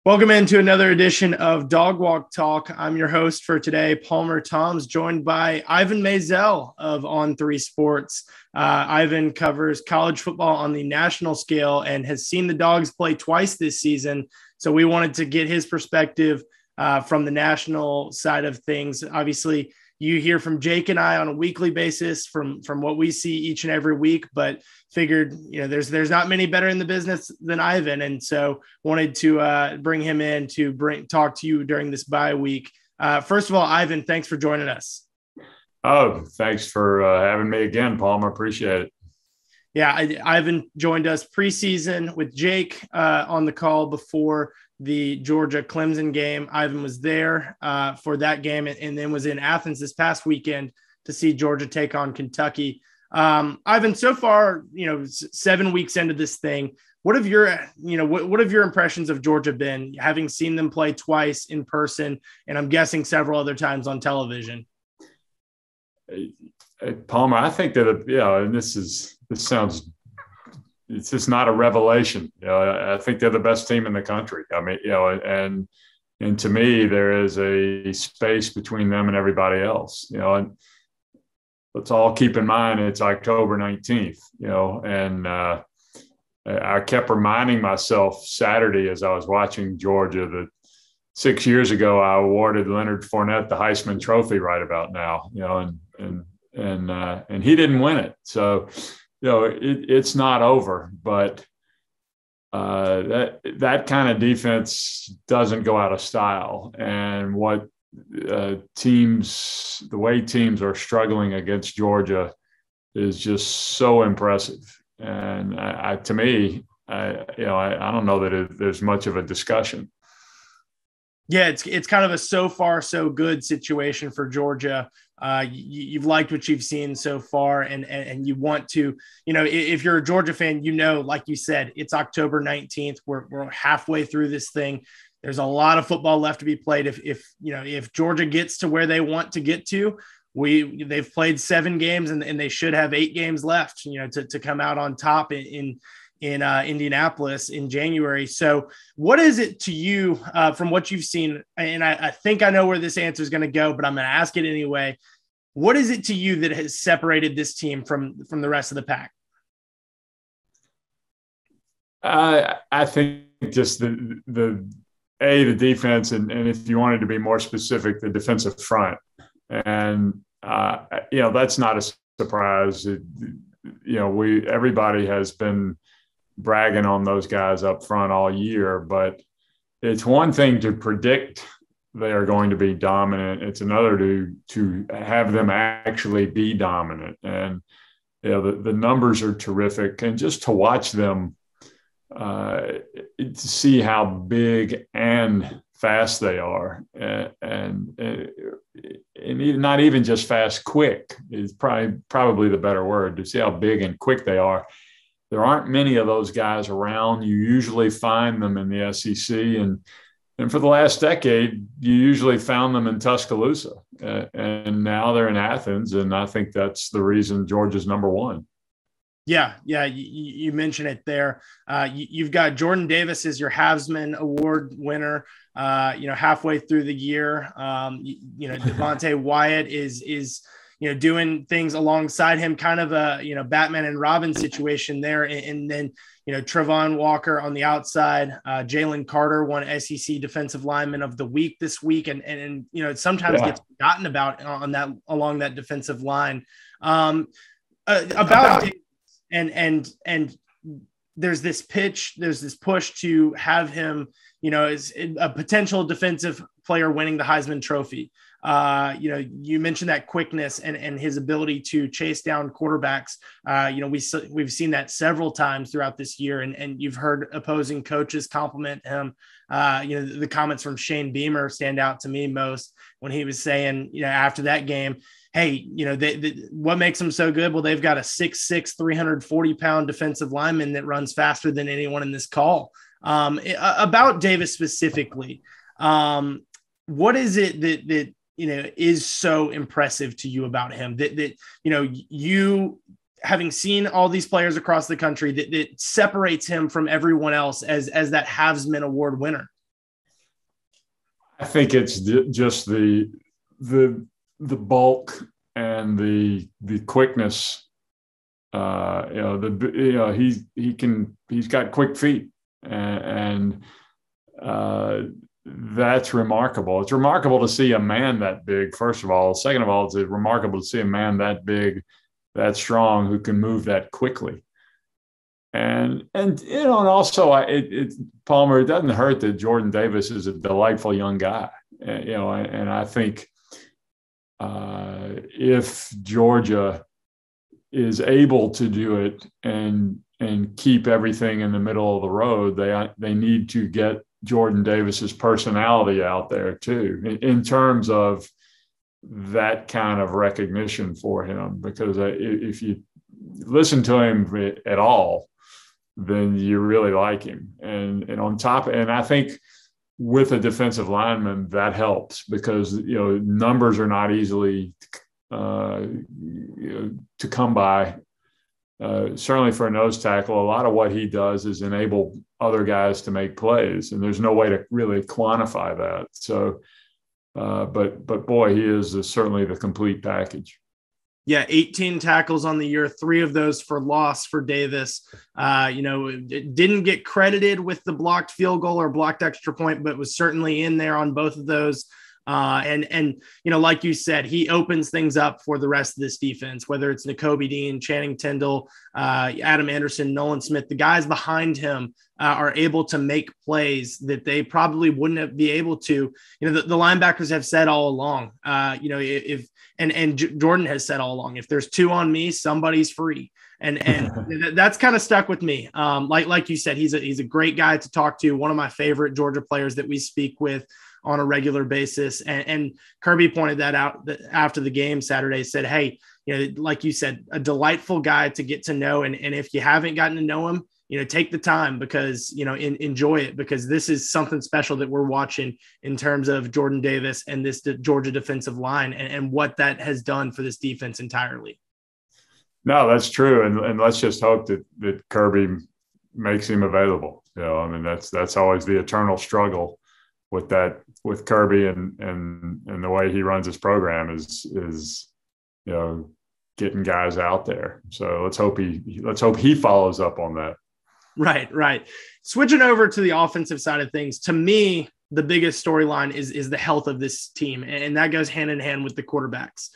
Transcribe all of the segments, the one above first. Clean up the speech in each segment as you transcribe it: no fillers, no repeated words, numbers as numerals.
Welcome into another edition of Dawg Walk Talk. I'm your host for today, Palmer Thombs, joined by Ivan Maisel of On3's Sports. Ivan covers college football on the national scale and has seen the Dogs play twice this season. So we wanted to get his perspective from the national side of things. Obviously, you hear from Jake and I on a weekly basis from what we see each and every week, but figured, there's not many better in the business than Ivan. And so wanted to bring him in to talk to you during this bye week. First of all, Ivan, thanks for joining us. Oh, thanks for having me again, Palmer. Appreciate it. Yeah, Ivan joined us preseason with Jake on the call before the Georgia-Clemson game. Ivan was there for that game and then was in Athens this past weekend to see Georgia take on Kentucky. Ivan, so far, 7 weeks into this thing, what have your impressions of Georgia been, having seen them play twice in person and I'm guessing several other times on television? Palmer, I think that, and it's just not a revelation. I think they're the best team in the country. I mean, and to me, there is a space between them and everybody else, and let's all keep in mind it's October 19th, and I kept reminding myself Saturday as I was watching Georgia that 6 years ago, I awarded Leonard Fournette the Heisman Trophy right about now, and he didn't win it. So, it's not over, but that kind of defense doesn't go out of style. And the way teams are struggling against Georgia is just so impressive. And to me, I don't know that there's much of a discussion. Yeah, it's kind of a so far so good situation for Georgia. You've liked what you've seen so far, and you want to, if you're a Georgia fan, like you said, it's October 19th. We're halfway through this thing. There's a lot of football left to be played. If Georgia gets to where they want to get to, they've played 7 games and they should have 8 games left, to come out on top in Indianapolis in January. So what is it to you from what you've seen? And I think I know where this answer is going to go, but I'm going to ask it anyway. What is it to you that has separated this team from the rest of the pack? I think just the defense, and if you wanted to be more specific, the defensive front. And, that's not a surprise. Everybody has been bragging on those guys up front all year, but it's one thing to predict they are going to be dominant. It's another to have them actually be dominant. And, the numbers are terrific. And just to watch them, to see how big and fast they are, and not even just fast, quick is probably the better word, to see how big and quick they are. There aren't many of those guys around. You usually find them in the SEC, and for the last decade, you usually found them in Tuscaloosa, and now they're in Athens, and I think that's the reason Georgia's number one. Yeah. You mentioned it there. You've got Jordan Davis as your Heisman Award winner. Halfway through the year, Devontae Wyatt is doing things alongside him, kind of a Batman and Robin situation there, and then Trevon Walker on the outside. Jalen Carter won SEC Defensive Lineman of the Week this week, and it sometimes gets forgotten about along that defensive line. About and there's this push to have him, as a potential defensive player winning the Heisman Trophy. You mentioned that quickness and his ability to chase down quarterbacks. We've seen that several times throughout this year, and you've heard opposing coaches compliment him. The comments from Shane Beamer stand out to me most when he was saying, after that game, hey, what makes them so good? Well, they've got a 6'6", 340-pound defensive lineman that runs faster than anyone in this call. About Davis specifically, what is it that is so impressive to you about him that you having seen all these players across the country that separates him from everyone else as that Heisman Award winner? I think it's just the bulk and the quickness. He's got quick feet, and that's remarkable. It's remarkable to see a man that big, first of all. Second of all, it's remarkable to see a man that big, that strong, who can move that quickly. And also, Palmer, it doesn't hurt that Jordan Davis is a delightful young guy. And I think if Georgia is able to do it and keep everything in the middle of the road, they need to get Jordan Davis's personality out there too, in terms of that kind of recognition for him. Because if you listen to him at all, then you really like him. And on top, and I think with a defensive lineman, that helps, because numbers are not easily to come by. Certainly for a nose tackle, a lot of what he does is enable other guys to make plays, and there's no way to really quantify that. So, but boy, he is certainly the complete package. Yeah, 18 tackles on the year, 3 of those for loss for Davis. It didn't get credited with the blocked field goal or blocked extra point, but was certainly in there on both of those. And like you said, he opens things up for the rest of this defense, whether it's Nakobe Dean, Channing Tindall, Adam Anderson, Nolan Smith. The guys behind him are able to make plays that they probably wouldn't be able to. The linebackers have said all along, Jordan has said all along, if there's 2 on me, somebody's free. And that's kind of stuck with me. Like you said, he's a great guy to talk to. One of my favorite Georgia players that we speak with on a regular basis. And Kirby pointed that out after the game Saturday, said, hey, like you said, a delightful guy to get to know. And if you haven't gotten to know him, take the time, because, enjoy it, because this is something special that we're watching in terms of Jordan Davis and this Georgia defensive line and what that has done for this defense entirely. No, that's true. And let's just hope that Kirby makes him available. That's always the eternal struggle with Kirby and the way he runs his program is getting guys out there. So let's hope he follows up on that. Right. Switching over to the offensive side of things, to me, the biggest storyline is the health of this team, and that goes hand in hand with the quarterbacks.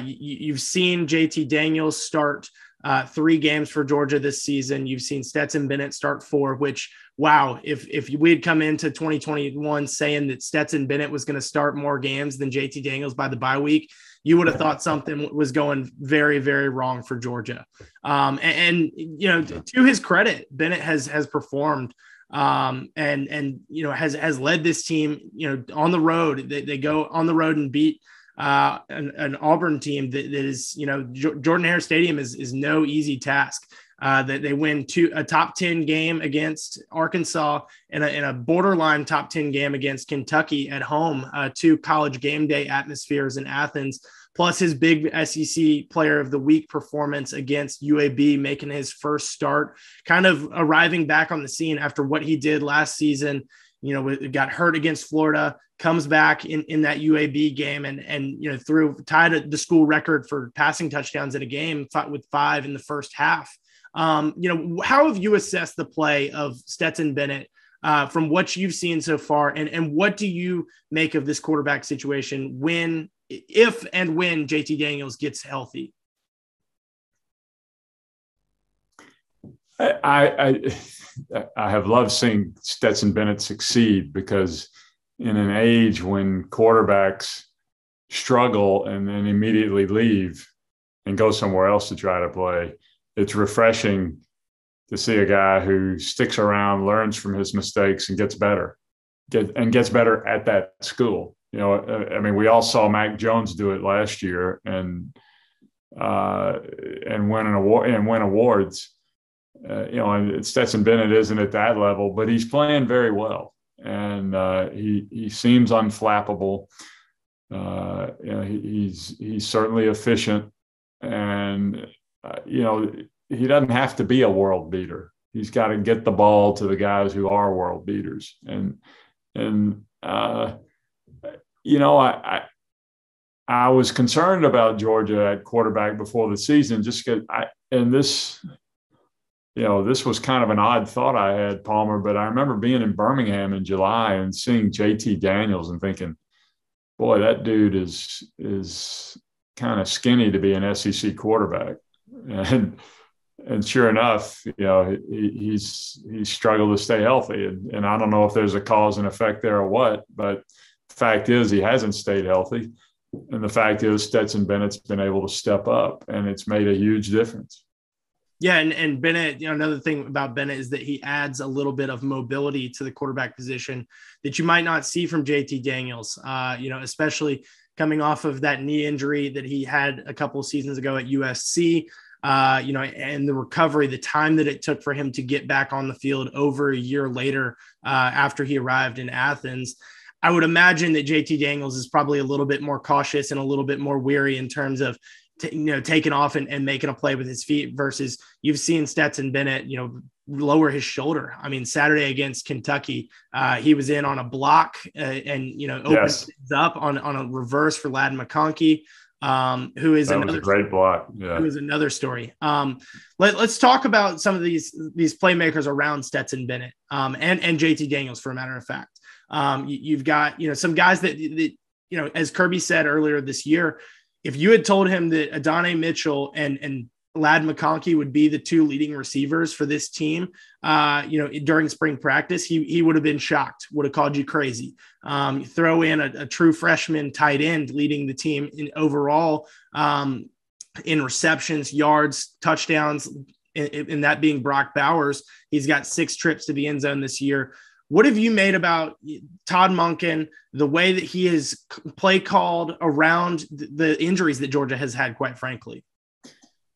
You've seen JT Daniels start 3 games for Georgia this season. You've seen Stetson Bennett start 4, which, wow, if we had come into 2021 saying that Stetson Bennett was going to start more games than JT Daniels by the bye week, you would have thought something was going very, very wrong for Georgia. To his credit, Bennett has performed and has led this team, on the road. They go on the road and beat an Auburn team that is, Jordan-Hare Stadium is no easy task. That they win a top 10 game against Arkansas and a borderline top 10 game against Kentucky at home, 2 college game day atmospheres in Athens, plus his big SEC player of the week performance against UAB, making his first start, kind of arriving back on the scene after what he did last season. Got hurt against Florida, comes back in that UAB game and tied the school record for passing touchdowns in a game with 5 in the first half. How have you assessed the play of Stetson Bennett from what you've seen so far? And what do you make of this quarterback situation if and when JT Daniels gets healthy? I have loved seeing Stetson Bennett succeed, because in an age when quarterbacks struggle and then immediately leave and go somewhere else to try to play, it's refreshing to see a guy who sticks around, learns from his mistakes, and gets better at that school. We all saw Mac Jones do it last year and win awards. And Stetson Bennett isn't at that level, but he's playing very well, and he seems unflappable. He's certainly efficient, and he doesn't have to be a world beater. He's got to get the ball to the guys who are world beaters, and I was concerned about Georgia at quarterback before the season, just because this was kind of an odd thought I had, Palmer, but I remember being in Birmingham in July and seeing JT Daniels and thinking, boy, that dude is kind of skinny to be an SEC quarterback. And sure enough, he's struggled to stay healthy. And I don't know if there's a cause and effect there or what, but the fact is he hasn't stayed healthy. And the fact is Stetson Bennett's been able to step up, and it's made a huge difference. Yeah, and Bennett, another thing about Bennett is that he adds a little bit of mobility to the quarterback position that you might not see from JT Daniels, especially coming off of that knee injury that he had a couple of seasons ago at USC, and the recovery, the time that it took for him to get back on the field over a year later after he arrived in Athens. I would imagine that JT Daniels is probably a little bit more cautious and a little bit more weary in terms of, taking off and making a play with his feet versus you've seen Stetson Bennett, lower his shoulder. I mean, Saturday against Kentucky, he was in on a block opened things up on a reverse for Ladd McConkey, who is that was a great block. Yeah. Who is another story. Let's talk about some of these playmakers around Stetson Bennett and JT Daniels, for a matter of fact. You've got, some guys that, as Kirby said earlier this year, if you had told him that Adonai Mitchell and Ladd McConkey would be the two leading receivers for this team, during spring practice, he would have been shocked, would have called you crazy. Throw in a true freshman tight end leading the team in overall in receptions, yards, touchdowns, and that being Brock Bowers. He's got 6 trips to the end zone this year. What have you made about Todd Monken, the way that he has play called around the injuries that Georgia has had, quite frankly?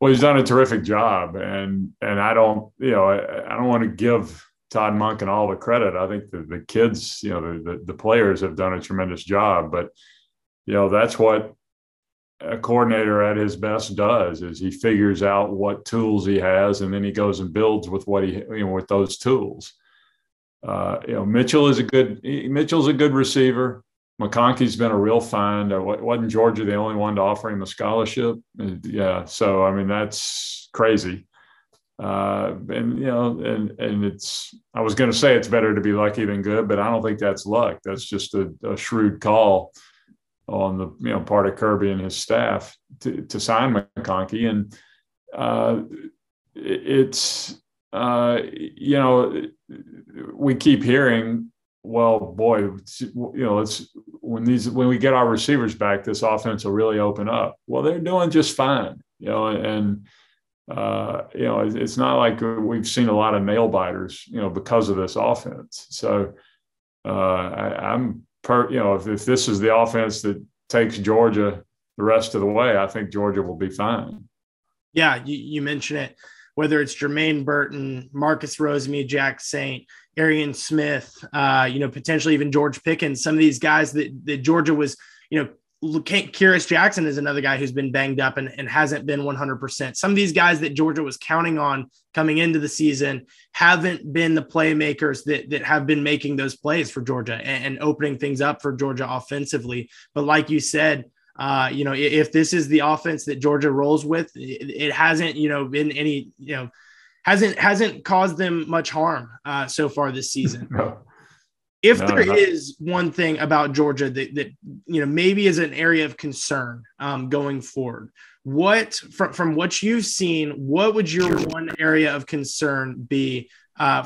Well, he's done a terrific job, and I don't want to give Todd Monken all the credit. I think the kids, the players have done a tremendous job, but that's what a coordinator at his best does, is he figures out what tools he has, and then he goes and builds with with those tools. Mitchell's a good receiver. McConkey's been a real find. Wasn't Georgia the only one to offer him a scholarship? Yeah. So, I mean, that's crazy. It's, I was going to say it's better to be lucky than good, but I don't think that's luck. That's just a shrewd call on the, part of Kirby and his staff to sign McConkey. And we keep hearing, well, boy, when we get our receivers back, this offense will really open up. Well, they're doing just fine, and it's not like we've seen a lot of nail biters, because of this offense. So if this is the offense that takes Georgia the rest of the way, I think Georgia will be fine. Yeah, you mentioned it. Whether it's Jermaine Burton, Marcus Rosemy, Jack Saint, Arian Smith, potentially even George Pickens, some of these guys that Georgia was, Kyrus Jackson is another guy who's been banged up and hasn't been 100%. Some of these guys that Georgia was counting on coming into the season haven't been the playmakers that have been making those plays for Georgia and opening things up for Georgia offensively. But like you said, if this is the offense that Georgia rolls with, it hasn't, been any, hasn't caused them much harm so far this season. If there is one thing about Georgia that maybe is an area of concern going forward, from what you've seen, what would your one area of concern be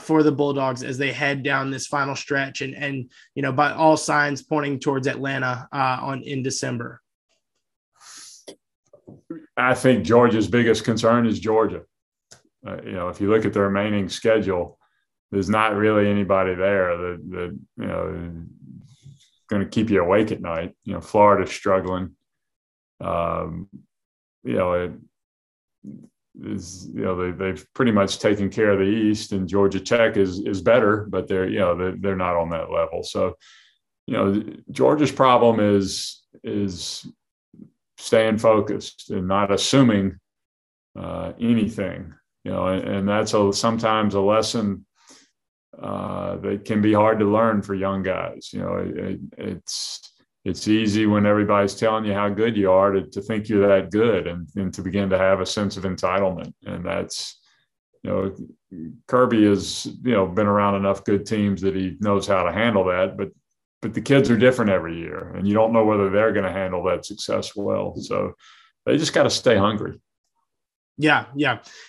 for the Bulldogs as they head down this final stretch and by all signs pointing towards Atlanta in December? I think Georgia's biggest concern is Georgia. If you look at the remaining schedule, there's not really anybody there that going to keep you awake at night. Florida's struggling. They've pretty much taken care of the East, and Georgia Tech is better, but they're not on that level. So, Georgia's problem is staying focused and not assuming anything, and that's sometimes a lesson that can be hard to learn for young guys. It's it's easy when everybody's telling you how good you are to think you're that good and to begin to have a sense of entitlement. And that's, Kirby has, been around enough good teams that he knows how to handle that, but the kids are different every year, and you don't know whether they're going to handle that success well. So they just got to stay hungry. Yeah.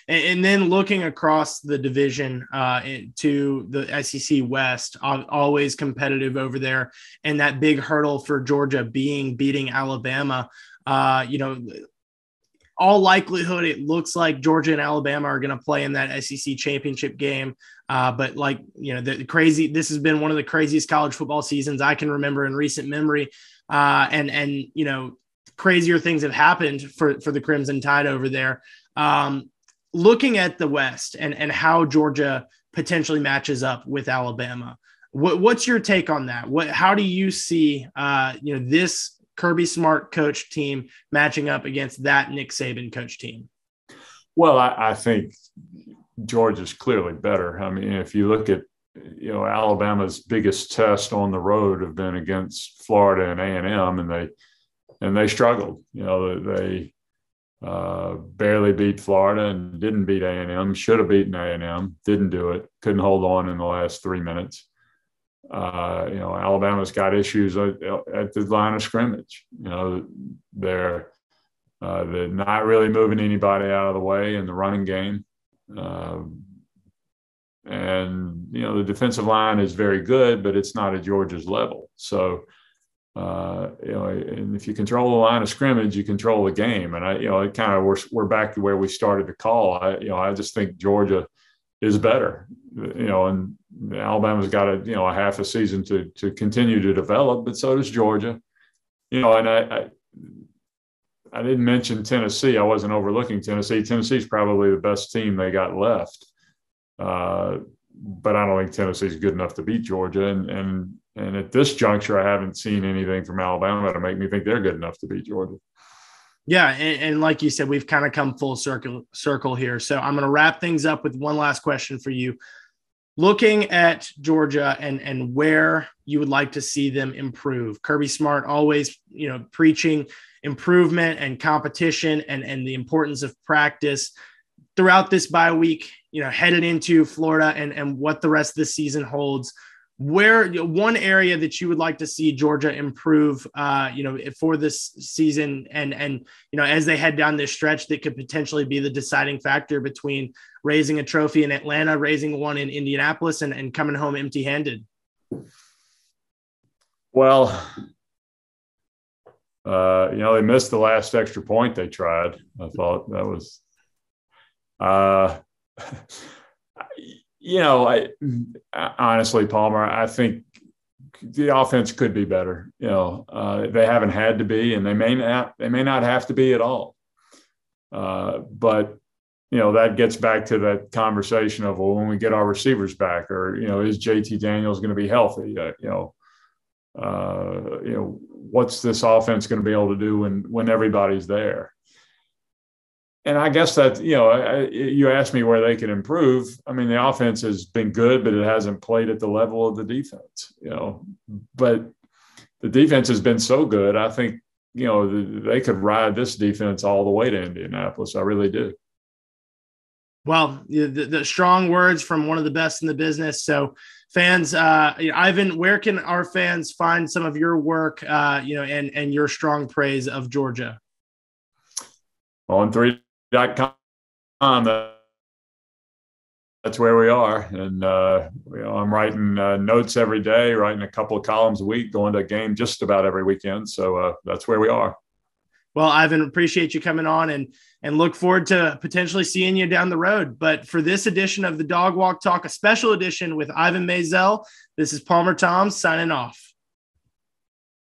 And then looking across the division to the SEC West, always competitive over there. And that big hurdle for Georgia beating Alabama, all likelihood, it looks like Georgia and Alabama are going to play in that SEC championship game. But this has been one of the craziest college football seasons I can remember in recent memory. And crazier things have happened for the Crimson Tide over there. Looking at the West and how Georgia potentially matches up with Alabama, what's your take on that? How do you see, this Kirby Smart coach team matching up against that Nick Saban coach team? Well, I think Georgia's clearly better. I mean, if you look at, Alabama's biggest test on the road have been against Florida and A&M, and they struggled. They barely beat Florida and didn't beat A&M. Should have beaten A&M, didn't do it. Couldn't hold on in the last 3 minutes. Alabama's got issues at the line of scrimmage. They're not really moving anybody out of the way in the running game. And the defensive line is very good, but it's not at Georgia's level. So, and if you control the line of scrimmage, you control the game. And we're back to where we started the call. I just think Georgia is better, and Alabama's got a half a season to continue to develop, but so does Georgia. And I didn't mention Tennessee. I wasn't overlooking Tennessee. Tennessee's probably the best team they got left. But I don't think Tennessee's good enough to beat Georgia. And at this juncture, I haven't seen anything from Alabama to make me think they're good enough to beat Georgia. Yeah. And like you said, we've kind of come full circle here. So I'm going to wrap things up with one last question for you. Looking at Georgia and where you would like to see them improve. Kirby Smart always, preaching improvement and competition and the importance of practice throughout this bye week, headed into Florida and what the rest of the season holds. Where one area that you would like to see Georgia improve, for this season and as they head down this stretch that could potentially be the deciding factor between raising a trophy in Atlanta, raising one in Indianapolis, and coming home empty-handed? Well, they missed the last extra point they tried. I thought that was, honestly, Palmer, I think the offense could be better. They haven't had to be, and they may not have to be at all. But that gets back to that conversation of, well, when we get our receivers back, or is JT Daniels going to be healthy? What's this offense going to be able to do when everybody's there? And I guess that, you asked me where they could improve. I mean, the offense has been good, but it hasn't played at the level of the defense, but the defense has been so good. I think, they could ride this defense all the way to Indianapolis. I really do. Well, the strong words from one of the best in the business. So fans, Ivan, where can our fans find some of your work, and your strong praise of Georgia? On3.com. That's where we are. And, I'm writing notes every day, writing a couple of columns a week, going to a game just about every weekend. So that's where we are. Well, Ivan, appreciate you coming on and look forward to potentially seeing you down the road. But for this edition of the Dawg Walk Talk, a special edition with Ivan Maisel, this is Palmer Thombs signing off.